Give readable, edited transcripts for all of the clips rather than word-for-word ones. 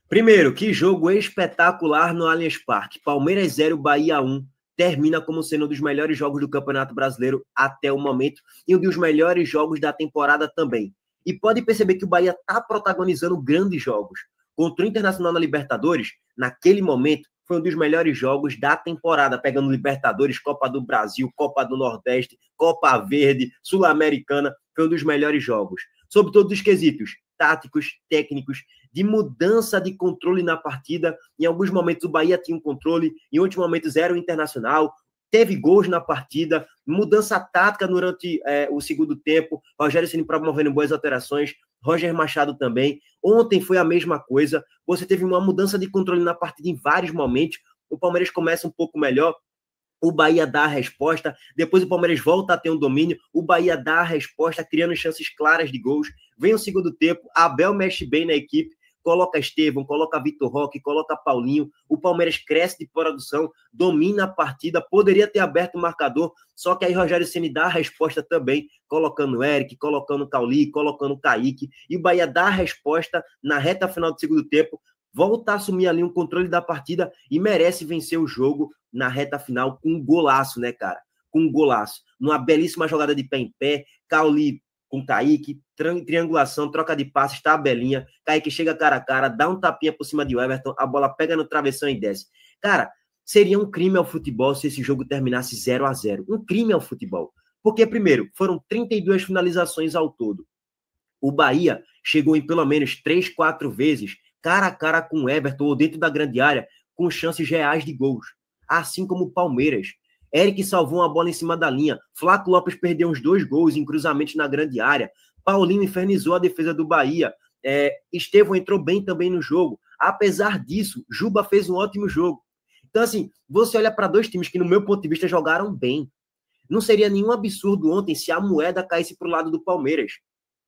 Primeiro, que jogo espetacular no Allianz Parque. Palmeiras 0, Bahia 1. Termina como sendo um dos melhores jogos do Campeonato Brasileiro até o momento e um dos melhores jogos da temporada também. E pode perceber que o Bahia está protagonizando grandes jogos. Contra o Internacional na Libertadores, naquele momento, foi um dos melhores jogos da temporada, pegando Libertadores, Copa do Brasil, Copa do Nordeste, Copa Verde, Sul-Americana, foi um dos melhores jogos. Sobre todos os quesitos, táticos, técnicos, de mudança de controle na partida. Em alguns momentos o Bahia tinha um controle, em outros momentos era o Internacional, teve gols na partida, mudança tática durante o segundo tempo, Rogério Ceni promovendo boas alterações, Roger Machado também. Ontem foi a mesma coisa, você teve uma mudança de controle na partida em vários momentos, o Palmeiras começa um pouco melhor, o Bahia dá a resposta, depois o Palmeiras volta a ter um domínio, o Bahia dá a resposta, criando chances claras de gols, vem o segundo tempo, Abel mexe bem na equipe, coloca Estevão, coloca Vitor Roque, coloca Paulinho, o Palmeiras cresce de produção, domina a partida, poderia ter aberto o marcador, só que aí Rogério Ceni dá a resposta também, colocando Eric, colocando Cauli, colocando Kaique, e o Bahia dá a resposta na reta final do segundo tempo, volta a assumir ali um controle da partida e merece vencer o jogo na reta final com um golaço, né, cara? Com um golaço. Numa belíssima jogada de pé em pé, Cauli com Kaique, triangulação, troca de passes, tabelinha, Kaique chega cara a cara, dá um tapinha por cima de Everton, a bola pega no travessão e desce. Cara, seria um crime ao futebol se esse jogo terminasse 0-0. Um crime ao futebol. Porque, primeiro, foram 32 finalizações ao todo. O Bahia chegou em pelo menos 3, 4 vezes, cara a cara com o Everton, ou dentro da grande área, com chances reais de gols. Assim como o Palmeiras. Eric salvou uma bola em cima da linha. Flaco Lopes perdeu uns 2 gols em cruzamentos na grande área. Paulinho infernizou a defesa do Bahia. Estevão entrou bem também no jogo. Apesar disso, Juba fez um ótimo jogo. Então, assim, você olha para 2 times que, no meu ponto de vista, jogaram bem. Não seria nenhum absurdo ontem se a moeda caísse para o lado do Palmeiras.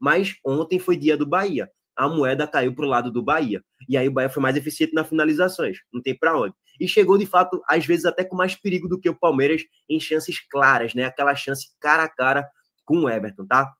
Mas ontem foi dia do Bahia. A moeda caiu para o lado do Bahia. E aí o Bahia foi mais eficiente nas finalizações. Não tem para onde. E chegou, de fato, às vezes até com mais perigo do que o Palmeiras em chances claras, né? Aquela chance cara a cara com o Everton, tá?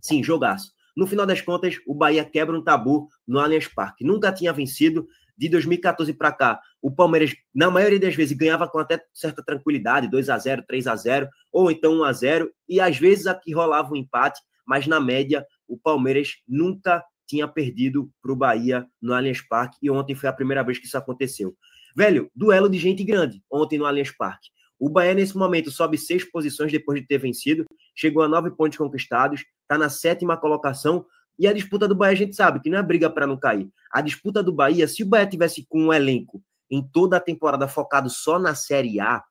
Sim, jogaço. No final das contas, o Bahia quebra um tabu no Allianz Parque. Nunca tinha vencido. De 2014 para cá, o Palmeiras, na maioria das vezes, ganhava com até certa tranquilidade, 2-0, 3-0, ou então 1-0, e às vezes aqui rolava um empate, mas na média, o Palmeiras nunca tinha perdido para o Bahia no Allianz Parque, e ontem foi a primeira vez que isso aconteceu. Velho, duelo de gente grande ontem no Allianz Parque. O Bahia, nesse momento, sobe 6 posições depois de ter vencido, chegou a 9 pontos conquistados, está na 7ª colocação, e a disputa do Bahia a gente sabe que não é briga para não cair. A disputa do Bahia, se o Bahia tivesse com um elenco em toda a temporada focado só na Série A,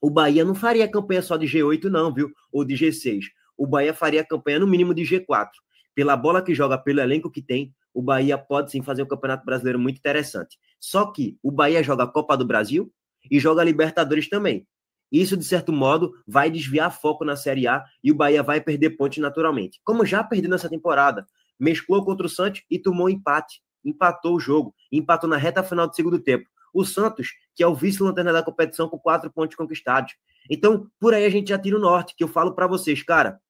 o Bahia não faria campanha só de G8 não, viu? Ou de G6. O Bahia faria campanha no mínimo de G4. Pela bola que joga, pelo elenco que tem, o Bahia pode sim fazer um Campeonato Brasileiro muito interessante. Só que o Bahia joga a Copa do Brasil e joga a Libertadores também. Isso, de certo modo, vai desviar foco na Série A e o Bahia vai perder pontos naturalmente. Como já perdeu nessa temporada. Mesclou contra o Santos e tomou um empate. Empatou o jogo. Empatou na reta final do segundo tempo. O Santos, que é o vice-lanterna da competição com 4 pontos conquistados. Então, por aí a gente já tira o norte, que eu falo para vocês, cara,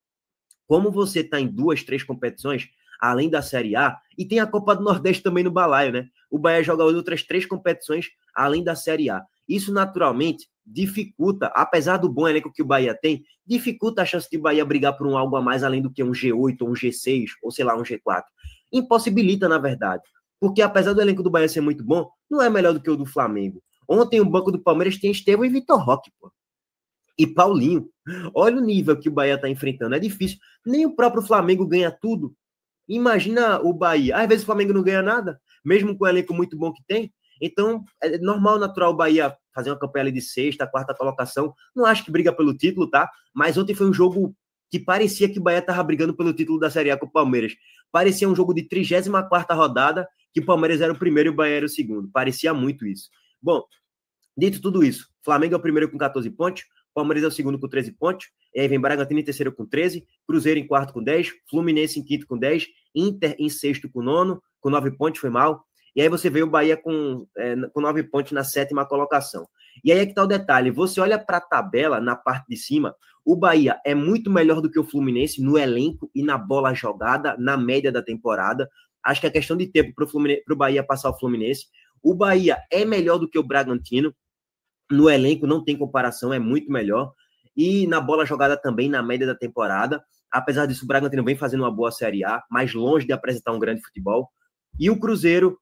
como você está em 2, 3 competições, além da Série A, e tem a Copa do Nordeste também no balaio, né? O Bahia joga outras 3 competições, além da Série A. Isso, naturalmente, dificulta, apesar do bom elenco que o Bahia tem, dificulta a chance de o Bahia brigar por um algo a mais, além do que um G8, ou um G6, ou sei lá, um G4. Impossibilita, na verdade. Porque, apesar do elenco do Bahia ser muito bom, não é melhor do que o do Flamengo. Ontem, o banco do Palmeiras tem Estevão e Vitor Roque, pô. E Paulinho. Olha o nível que o Bahia está enfrentando. É difícil. Nem o próprio Flamengo ganha tudo. Imagina o Bahia. Às vezes o Flamengo não ganha nada, mesmo com o elenco muito bom que tem. Então, é normal, natural o Bahia fazer uma campanha ali de 6ª, 4ª colocação. Não acho que briga pelo título, tá? Mas ontem foi um jogo que parecia que o Bahia estava brigando pelo título da Série A com o Palmeiras. Parecia um jogo de 34ª rodada, que o Palmeiras era o primeiro e o Bahia era o segundo. Parecia muito isso. Bom, dito tudo isso, Flamengo é o primeiro com 14 pontos, Palmeiras é o segundo com 13 pontos, e aí vem Bragantino em terceiro com 13, Cruzeiro em quarto com 10, Fluminense em quinto com 10, Inter em sexto com 9, com 9 pontos, foi mal. E aí você vê o Bahia com 9 pontos na 7ª colocação. E aí é que tá o detalhe, você olha para a tabela na parte de cima, o Bahia é muito melhor do que o Fluminense no elenco e na bola jogada, na média da temporada. Acho que é questão de tempo para o Bahia passar o Fluminense. O Bahia é melhor do que o Bragantino. No elenco não tem comparação, é muito melhor. E na bola jogada também, na média da temporada. Apesar disso, o Bragantino vem fazendo uma boa Série A, mas longe de apresentar um grande futebol. E o Cruzeiro,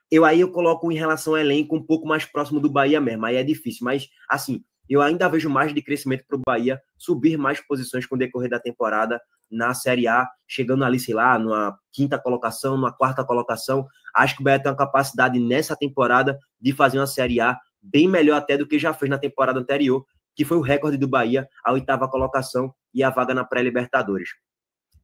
eu coloco em relação ao elenco um pouco mais próximo do Bahia mesmo. Aí é difícil, mas assim, eu ainda vejo margem de crescimento para o Bahia subir mais posições com o decorrer da temporada na Série A, chegando ali, sei lá, numa quinta colocação, numa quarta colocação. Acho que o Bahia tem uma capacidade nessa temporada de fazer uma Série A bem melhor até do que já fez na temporada anterior, que foi o recorde do Bahia, a 8ª colocação e a vaga na pré-Libertadores.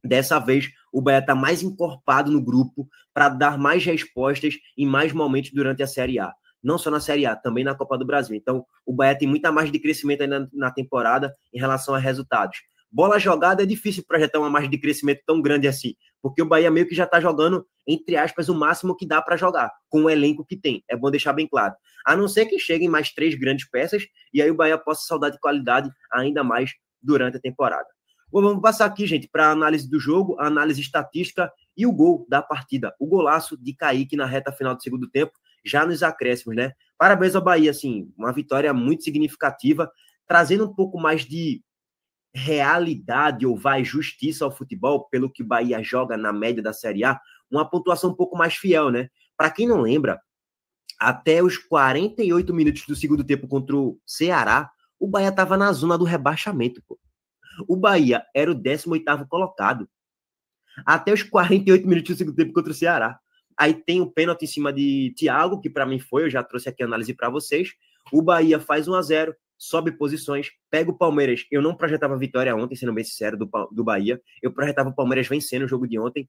Dessa vez, o Bahia está mais encorpado no grupo para dar mais respostas em mais momentos durante a Série A. Não só na Série A, também na Copa do Brasil. Então, o Bahia tem muita margem de crescimento ainda na temporada em relação a resultados. Bola jogada é difícil projetar uma margem de crescimento tão grande assim, porque o Bahia meio que já está jogando, entre aspas, o máximo que dá para jogar, com o elenco que tem. É bom deixar bem claro. A não ser que cheguem mais 3 grandes peças e aí o Bahia possa saudar de qualidade ainda mais durante a temporada. Bom, vamos passar aqui, gente, para a análise do jogo, a análise estatística e o gol da partida. O golaço de Kaique na reta final do segundo tempo, já nos acréscimos, né? Parabéns ao Bahia, assim, uma vitória muito significativa, trazendo um pouco mais de realidade ou justiça ao futebol, pelo que o Bahia joga na média da Série A, uma pontuação um pouco mais fiel, né? Para quem não lembra, até os 48 minutos do segundo tempo contra o Ceará, o Bahia estava na zona do rebaixamento, pô. O Bahia era o 18º colocado. Até os 48 minutos do segundo tempo contra o Ceará. Aí tem um pênalti em cima de Thiago, que para mim foi, eu já trouxe aqui a análise para vocês. O Bahia faz 1-0, sobe posições, pega o Palmeiras. Eu não projetava vitória ontem, sendo bem sincero, do Bahia. Eu projetava o Palmeiras vencendo o jogo de ontem.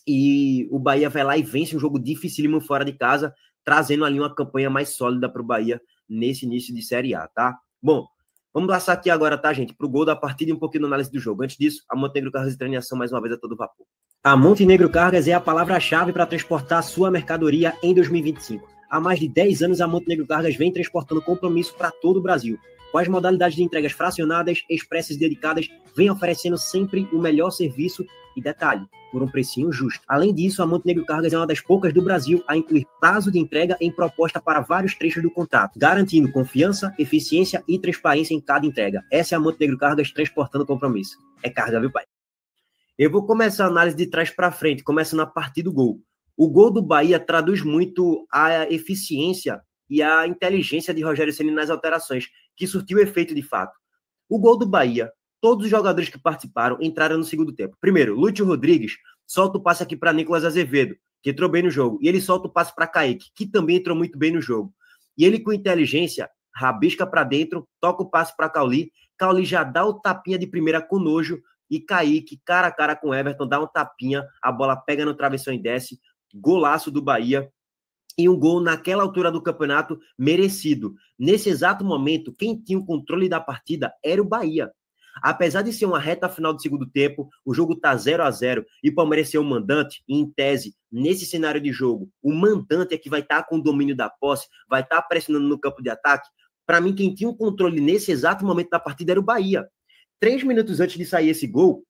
E o Bahia vai lá e vence um jogo dificílimo fora de casa, trazendo ali uma campanha mais sólida para o Bahia nesse início de Série A, tá? Bom, vamos passar aqui agora, tá, gente, para o gol da partida e um pouquinho da análise do jogo. Antes disso, a Montenegro Cargas de Treinação mais uma vez a todo vapor. A Montenegro Cargas é a palavra-chave para transportar sua mercadoria em 2025. Há mais de 10 anos, a Montenegro Cargas vem transportando compromisso para todo o Brasil. Com as modalidades de entregas fracionadas, expressas e dedicadas, vem oferecendo sempre o melhor serviço e detalhe, por um precinho justo. Além disso, a Montenegro Cargas é uma das poucas do Brasil a incluir prazo de entrega em proposta para vários trechos do contrato, garantindo confiança, eficiência e transparência em cada entrega. Essa é a Montenegro Cargas transportando compromisso. É carga, viu, pai? Eu vou começar a análise de trás para frente, começando a partir do gol. O gol do Bahia traduz muito a eficiência e a inteligência de Rogério Ceni nas alterações, que surtiu efeito de fato. O gol do Bahia, todos os jogadores que participaram entraram no segundo tempo. Primeiro, Lúcio Rodrigues solta o passe aqui para Nicolas Azevedo, que entrou bem no jogo, e ele solta o passe para Kaique, que também entrou muito bem no jogo. E ele, com inteligência, rabisca para dentro, toca o passe para Cauli, Cauli já dá o tapinha de primeira com nojo, e Kaique, cara a cara com Everton, dá um tapinha, a bola pega no travessão e desce, golaço do Bahia, e um gol naquela altura do campeonato merecido. Nesse exato momento, quem tinha o controle da partida era o Bahia. Apesar de ser uma reta final do segundo tempo, o jogo tá 0-0 e o Palmeiras ser o mandante, e em tese, nesse cenário de jogo, o mandante é que vai estar com o domínio da posse, vai estar pressionando no campo de ataque. Para mim, quem tinha o controle nesse exato momento da partida era o Bahia. 3 minutos antes de sair esse gol,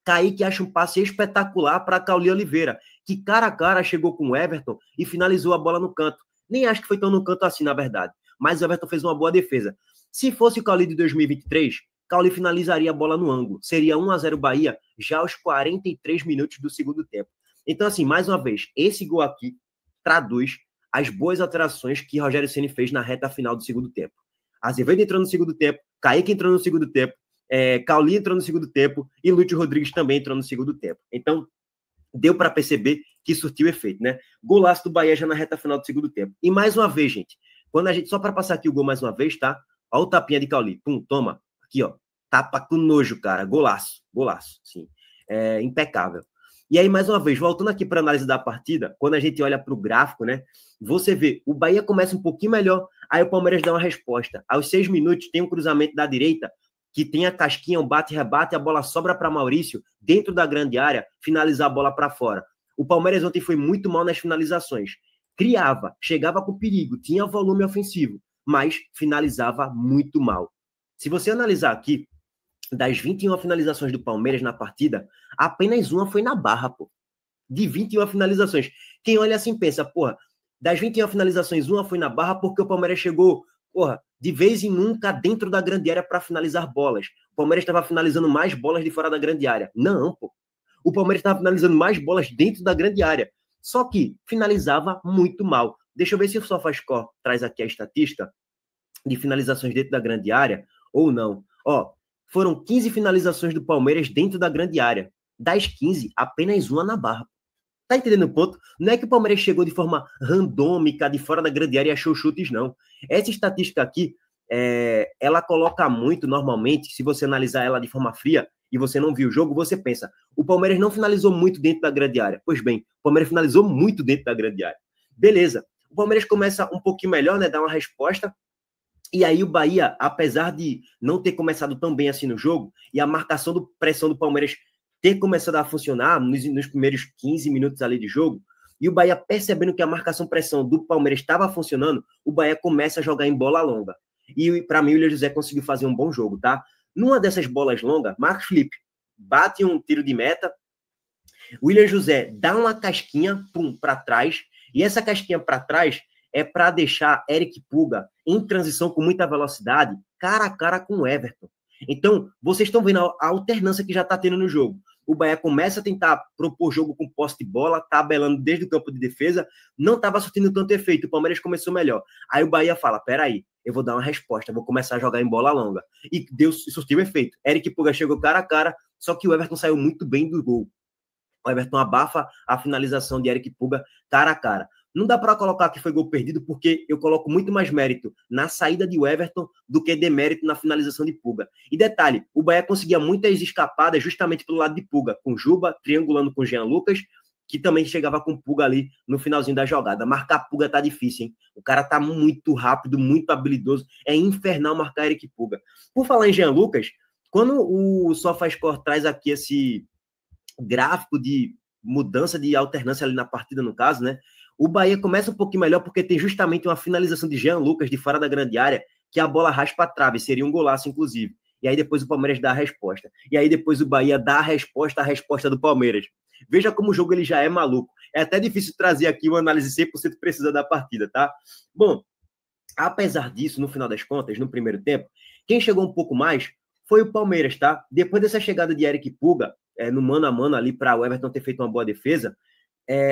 Kaique acha um passe espetacular para Cauli Oliveira, que cara a cara chegou com o Everton e finalizou a bola no canto. Nem acho que foi tão no canto assim, na verdade. Mas o Everton fez uma boa defesa. Se fosse o Cauli de 2023, Cauli finalizaria a bola no ângulo. Seria 1-0 Bahia já aos 43 minutos do segundo tempo. Então, assim, mais uma vez, esse gol aqui traduz as boas alterações que Rogério Ceni fez na reta final do segundo tempo. Azevedo entrou no segundo tempo, Kaique entrou no segundo tempo, Cauli entrou no segundo tempo e Lúcio Rodrigues também entrou no segundo tempo. Então, deu para perceber que surtiu efeito, né? Golaço do Bahia já na reta final do segundo tempo. E mais uma vez, gente, quando a gente, só para passar aqui o gol mais uma vez, tá? Olha o tapinha de Cauli. Pum, toma. Aqui, ó. Tapa com nojo, cara. Golaço. Golaço, sim. Impecável. E aí, mais uma vez, voltando aqui para a análise da partida, quando a gente olha para o gráfico, né? Você vê, o Bahia começa um pouquinho melhor, aí o Palmeiras dá uma resposta. Aos 6 minutos, tem um cruzamento da direita, que tem a casquinha, um bate-rebate, a bola sobra para Maurício, dentro da grande área, finalizar a bola para fora. O Palmeiras ontem foi muito mal nas finalizações. Criava, chegava com perigo, tinha volume ofensivo, mas finalizava muito mal. Se você analisar aqui, das 21 finalizações do Palmeiras na partida, apenas uma foi na barra, pô. de 21 finalizações. Quem olha assim pensa, porra, das 21 finalizações, uma foi na barra porque o Palmeiras chegou, porra, de vez em nunca dentro da grande área para finalizar bolas. O Palmeiras estava finalizando mais bolas de fora da grande área. Não, pô. O Palmeiras estava finalizando mais bolas dentro da grande área. Só que finalizava muito mal. Deixa eu ver se o SofaScore traz aqui a estatística de finalizações dentro da grande área ou não. Ó, foram 15 finalizações do Palmeiras dentro da grande área. Das 15, apenas uma na barra. Tá entendendo o ponto? Não é que o Palmeiras chegou de forma randômica, de fora da grande área e achou chutes, não. Essa estatística aqui, ela coloca muito, normalmente, se você analisar ela de forma fria e você não viu o jogo, você pensa, o Palmeiras não finalizou muito dentro da grande área. Pois bem, o Palmeiras finalizou muito dentro da grande área. Beleza. O Palmeiras começa um pouquinho melhor, né? Dá uma resposta. E aí o Bahia, apesar de não ter começado tão bem assim no jogo, e a marcação do pressão do Palmeiras ter começado a funcionar nos primeiros 15 minutos ali de jogo, e o Bahia percebendo que a marcação-pressão do Palmeiras estava funcionando, o Bahia começa a jogar em bola longa. E para mim o Willian José conseguiu fazer um bom jogo, tá? Numa dessas bolas longas, Marcos Felipe bate um tiro de meta, o Willian José dá uma casquinha para trás, e essa casquinha para trás é para deixar Eric Puga em transição com muita velocidade, cara a cara com o Everton. Então, vocês estão vendo a alternância que já está tendo no jogo. O Bahia começa a tentar propor jogo com posse de bola, tabelando desde o campo de defesa, não estava surtindo tanto efeito, o Palmeiras começou melhor. Aí o Bahia fala, peraí, eu vou dar uma resposta, vou começar a jogar em bola longa. E surtiu efeito. Eric Puga chegou cara a cara, só que o Everton saiu muito bem do gol. O Everton abafa a finalização de Eric Puga cara a cara. Não dá para colocar que foi gol perdido, porque eu coloco muito mais mérito na saída de Everton do que demérito na finalização de Puga. E detalhe, o Bahia conseguia muitas escapadas justamente pelo lado de Puga, com Juba triangulando com Jean Lucas, que também chegava com Puga ali no finalzinho da jogada. Marcar Puga tá difícil, hein? O cara tá muito rápido, muito habilidoso. É infernal marcar Eric Puga. Por falar em Jean Lucas, quando o SofaScore traz aqui esse gráfico de mudança de alternância ali na partida, no caso, né? O Bahia começa um pouquinho melhor porque tem justamente uma finalização de Jean Lucas de fora da grande área, que a bola raspa a trave, seria um golaço, inclusive. E aí depois o Palmeiras dá a resposta. E aí depois o Bahia dá a resposta do Palmeiras. Veja como o jogo ele já é maluco. É até difícil trazer aqui uma análise 100% precisa da partida, tá? Bom, apesar disso, no final das contas, no primeiro tempo, quem chegou um pouco mais foi o Palmeiras, tá? Depois dessa chegada de Eric Puga, no mano a mano ali para o Everton ter feito uma boa defesa,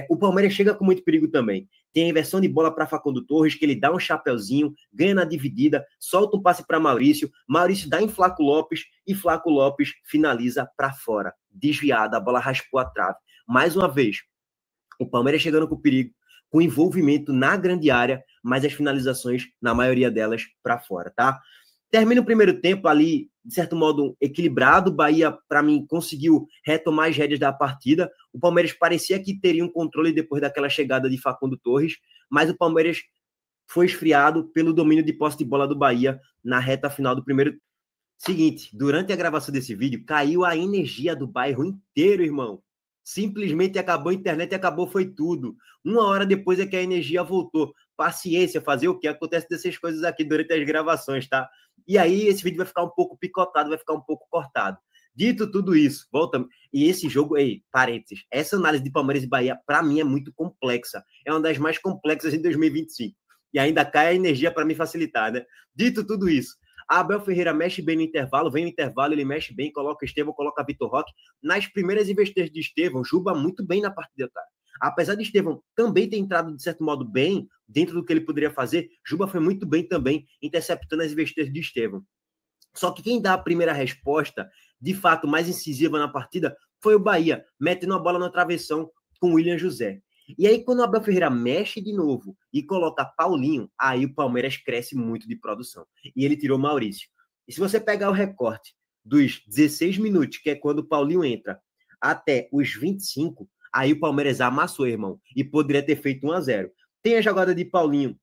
o Palmeiras chega com muito perigo também. Tem a inversão de bola para Facundo Torres, que ele dá um chapeuzinho, ganha na dividida, solta um passe para Maurício, Maurício dá em Flaco Lopes, e Flaco Lopes finaliza para fora. Desviada, a bola raspou a trave. Mais uma vez, o Palmeiras chegando com perigo, com envolvimento na grande área, mas as finalizações, na maioria delas, para fora, tá? Termina o primeiro tempo ali, de certo modo, equilibrado. O Bahia, para mim, conseguiu retomar as rédeas da partida. O Palmeiras parecia que teria um controle depois daquela chegada de Facundo Torres, mas o Palmeiras foi esfriado pelo domínio de posse de bola do Bahia na reta final do primeiro tempo. Seguinte, durante a gravação desse vídeo, caiu a energia do bairro inteiro, irmão. Simplesmente acabou a internet e acabou foi tudo. Uma hora depois é que a energia voltou. Paciência, fazer o que? Acontece dessas coisas aqui durante as gravações, tá? E aí esse vídeo vai ficar um pouco picotado, vai ficar um pouco cortado. Dito tudo isso, volta. E esse jogo, parênteses, essa análise de Palmeiras e Bahia, para mim, é muito complexa. É uma das mais complexas em 2025. E ainda cai a energia para me facilitar, né? Dito tudo isso, Abel Ferreira mexe bem no intervalo, vem no intervalo, ele mexe bem, coloca Estevão, coloca Vitor Roque. Nas primeiras investidas de Estevão, Juba muito bem na partida, cara. Apesar de Estevão também ter entrado, de certo modo, bem dentro do que ele poderia fazer, Juba foi muito bem também, interceptando as investidas de Estevão. Só que quem dá a primeira resposta, de fato, mais incisiva na partida, foi o Bahia, metendo a bola na travessão com o Willian José. E aí, quando o Abel Ferreira mexe de novo e coloca Paulinho, aí o Palmeiras cresce muito de produção. E ele tirou Maurício. E se você pegar o recorte dos 16 minutos, que é quando o Paulinho entra, até os 25, aí o Palmeiras amassou, irmão, e poderia ter feito 1-0. Tem a jogada de Paulinho,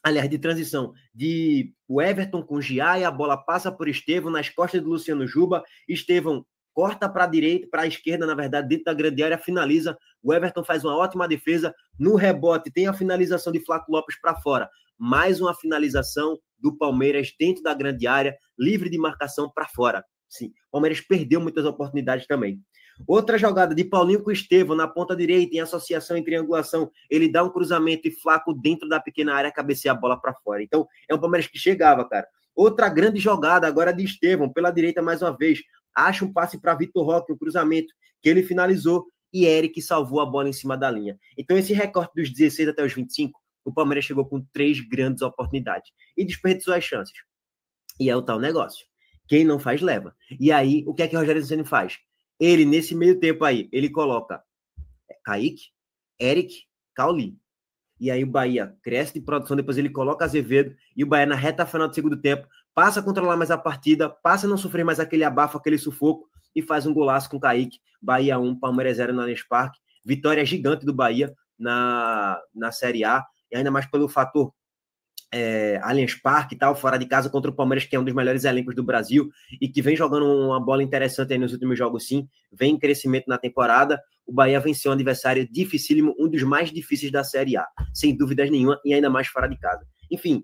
aliás, de transição, de o Everton com o Gia, e a bola passa por Estevão, nas costas do Luciano Juba, Estevão corta para a direita, para a esquerda, na verdade, dentro da grande área, finaliza, o Everton faz uma ótima defesa, no rebote tem a finalização de Flaco Lopes para fora, mais uma finalização do Palmeiras dentro da grande área, livre de marcação para fora. Sim, o Palmeiras perdeu muitas oportunidades também. Outra jogada de Paulinho com o Estevão na ponta direita, em associação em triangulação. Ele dá um cruzamento e Flaco dentro da pequena área, cabeceia a bola para fora. Então, é um Palmeiras que chegava, cara. Outra grande jogada agora de Estevão, pela direita mais uma vez. Acha um passe para Vitor Roque, um cruzamento que ele finalizou e Eric salvou a bola em cima da linha. Então, esse recorte dos 16 até os 25, o Palmeiras chegou com 3 grandes oportunidades e desperdiçou as chances. E é o tal negócio. Quem não faz, leva. E aí, o que é que o Rogério Ceni faz? Ele, nesse meio tempo aí, ele coloca Kaique, Eric, Cauli. E aí o Bahia cresce de produção, depois ele coloca Azevedo, e o Bahia na reta final do segundo tempo passa a controlar mais a partida, passa a não sofrer mais aquele abafo, aquele sufoco, e faz um golaço com o Kaique. Bahia 1, Palmeiras 0 no Allianz Parque. Vitória gigante do Bahia na Série A, e ainda mais pelo fator Allianz Parque e tal, fora de casa contra o Palmeiras, que é um dos melhores elencos do Brasil e que vem jogando uma bola interessante aí nos últimos jogos, sim, vem em crescimento na temporada. O Bahia venceu um adversário dificílimo, um dos mais difíceis da Série A, sem dúvidas nenhuma, e ainda mais fora de casa. Enfim,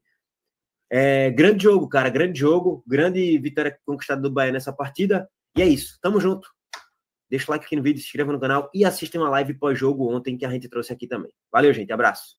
grande jogo, cara, grande jogo, grande vitória conquistada do Bahia nessa partida, e é isso, tamo junto. Deixa o like aqui no vídeo, se inscreva no canal e assista uma live pós-jogo ontem que a gente trouxe aqui também. Valeu, gente, abraço.